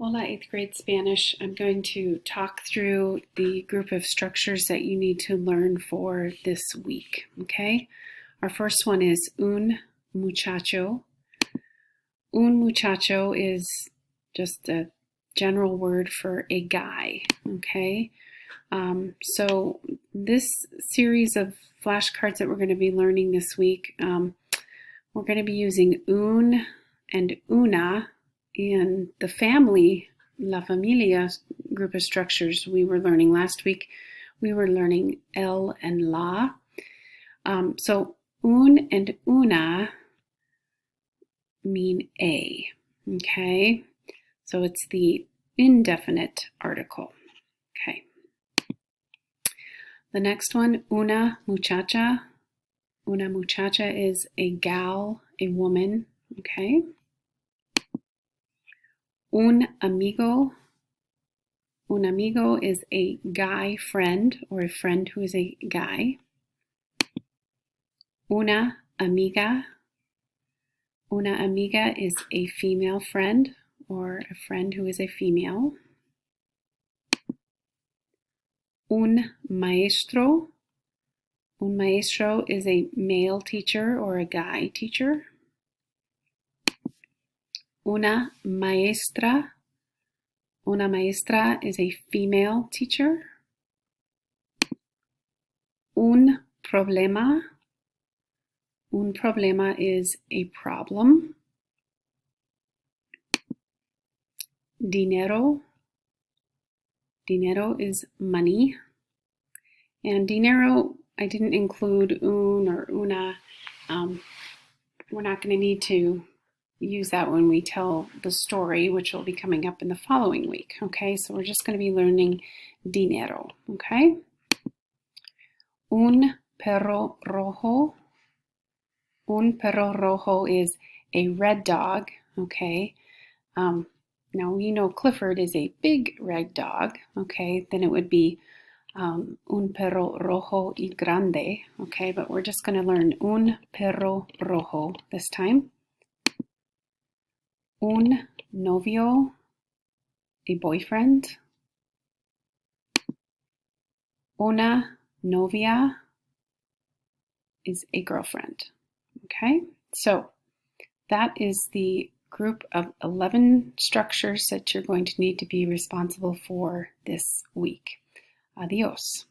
Hola, 8th grade Spanish. I'm going to talk through the group of structures that you need to learn for this week, okay? Our first one is un muchacho. Un muchacho is just a general word for a guy, okay? So this series of flashcards that we're going to be learning this week, we're going to be using un and una. In the family, La Familia group of structures we were learning last week, we were learning el and la. So un and una mean a, okay? So it's the indefinite article, okay? The next one, una muchacha. Una muchacha is a gal, a woman, okay? Un amigo. Un amigo is a guy friend or a friend who is a guy. Una amiga. Una amiga is a female friend or a friend who is a female. Un maestro. Un maestro is a male teacher or a guy teacher. Una maestra. Una maestra is a female teacher. Un problema. Un problema is a problem. Dinero. Dinero is money. And dinero, I didn't include un or una. We're not going to need to use that when we tell the story, which will be coming up in the following week, okay? So we're just going to be learning dinero, okay? Un perro rojo. Un perro rojo is a red dog, okay? Now we know Clifford is a big red dog, okay? Then it would be un perro rojo y grande, okay? But we're just going to learn un perro rojo this time. Un novio, a boyfriend. Una novia is a girlfriend. Okay, so that is the group of 11 structures that you're going to need to be responsible for this week. Adios.